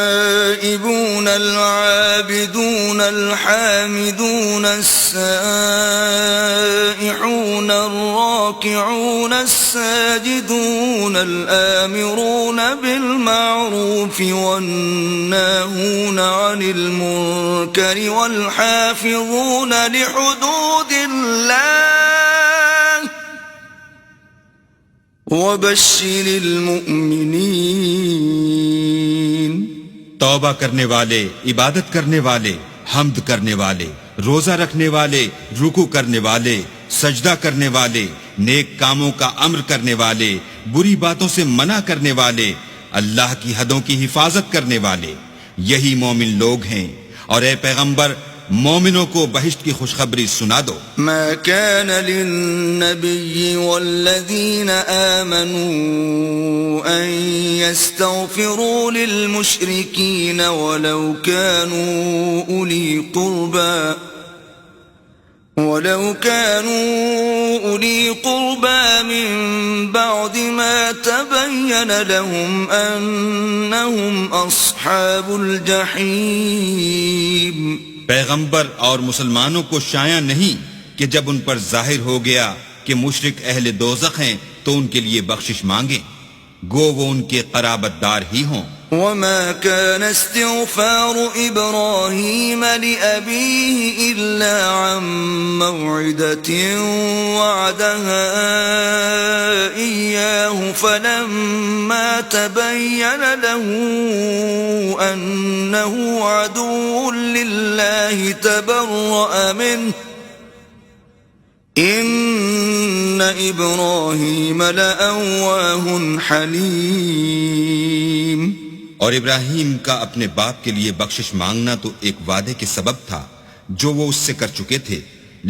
التائبون العابدون الحامدون السائحون الراكعون الساجدون الآمرون بالمعروف والناهون عن المنكر والحافظون لحدود الله وبشر المؤمنین. توبہ کرنے والے، عبادت کرنے والے، حمد کرنے والے، روزہ رکھنے والے، رکوع کرنے والے، سجدہ کرنے والے، نیک کاموں کا امر کرنے والے، بری باتوں سے منع کرنے والے، اللہ کی حدوں کی حفاظت کرنے والے، یہی مومن لوگ ہیں. اور اے پیغمبر، مومنوں کو بہشت کی خوشخبری سنا دو. ما كان للنبي والذين آمنوا أن يستغفروا للمشركين ولو كانوا أولي قربى من بعد ما تبين لهم أنهم أصحاب الجحيم. پیغمبر اور مسلمانوں کو شایع نہیں کہ جب ان پر ظاہر ہو گیا کہ مشرک اہل دوزخ ہیں تو ان کے لیے بخشش مانگیں، گو وہ ان کے قرابت دار ہی ہوں. وما كان استغفار إبراهيم لأبيه إلا عن موعدة وعدها إياه فلما تبين له أنه عدو لله تبرأ منه إن إبراهيم لأواه حليم. اور ابراہیم کا اپنے باپ کے لیے بخشش مانگنا تو ایک وعدے کے سبب تھا جو وہ اس سے کر چکے تھے،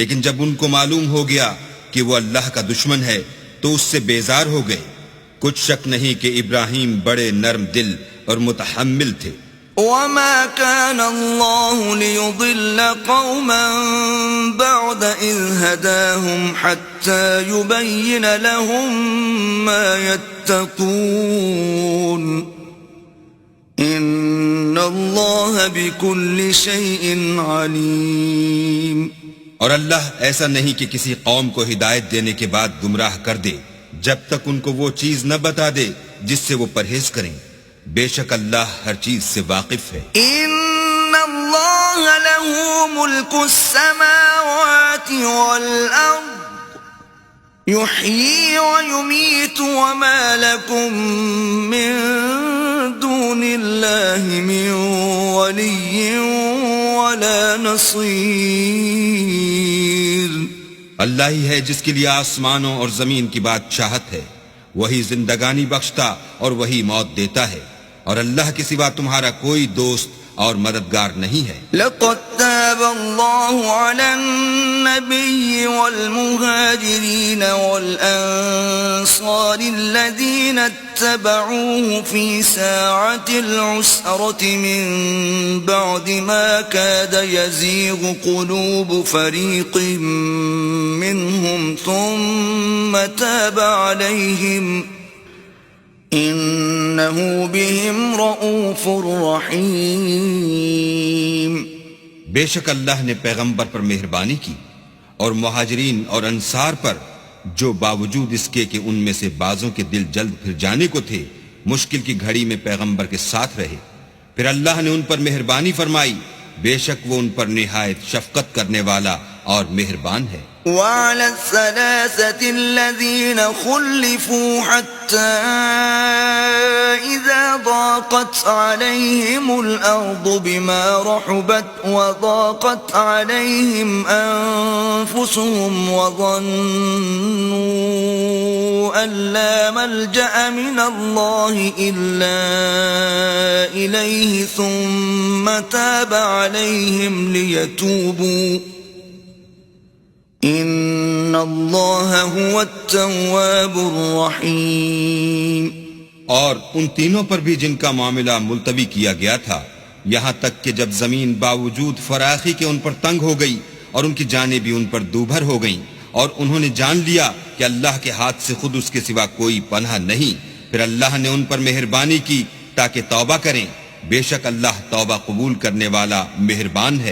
لیکن جب ان کو معلوم ہو گیا کہ وہ اللہ کا دشمن ہے تو اس سے بیزار ہو گئے. کچھ شک نہیں کہ ابراہیم بڑے نرم دل اور متحمل تھے. وما كان الله ليضل قوما بعد إذ هداهم حتى يبين لهم ما يتقون ان اللہ بكل شيء علیم. اور اللہ ایسا نہیں کہ کسی قوم کو ہدایت دینے کے بعد گمراہ کر دے جب تک ان کو وہ چیز نہ بتا دے جس سے وہ پرہیز کریں. بے شک اللہ ہر چیز سے واقف ہے. ان اللہ له ملک السماوات والارض يحيي ويميت وما لكم من دون الله من ولي ولا نصير. اللہ ہی ہے جس کے لیے آسمانوں اور زمین کی بادشاہت ہے، وہی زندگانی بخشتا اور وہی موت دیتا ہے، اور اللہ کے سوا تمہارا کوئی دوست اور مددگار نہیں ہے. لقد تاب الله على النبي والمهاجرين والأنصار الذين اتبعوه في ساعة العسرة من بعد ما كاد يزيغ قلوب فريق منهم ثم تاب عليهم انہو بہم رؤوف رحیم. بے شک اللہ نے پیغمبر پر مہربانی کی اور مہاجرین اور انصار پر جو باوجود اس کے کہ ان میں سے بعضوں کے دل جلد پھر جانے کو تھے مشکل کی گھڑی میں پیغمبر کے ساتھ رہے. پھر اللہ نے ان پر مہربانی فرمائی، بے شک وہ ان پر نہایت شفقت کرنے والا اور مہربان ہے. وعلى الثلاثة الذين خلفوا حتى إذا ضاقت عليهم الأرض بما رحبت وضاقت عليهم أنفسهم وظنوا أن لا ملجأ من الله إلا إليه ثم تاب عليهم ليتوبوا ان اللہ هو التواب الرحیم. اور ان تینوں پر بھی جن کا معاملہ ملتوی کیا گیا تھا، یہاں تک کہ جب زمین باوجود فراخی کے ان پر تنگ ہو گئی اور ان کی جانیں بھی ان پر دوبھر ہو گئیں، اور انہوں نے جان لیا کہ اللہ کے ہاتھ سے خود اس کے سوا کوئی پناہ نہیں، پھر اللہ نے ان پر مہربانی کی تاکہ توبہ کریں، بے شک اللہ توبہ قبول کرنے والا مہربان ہے۔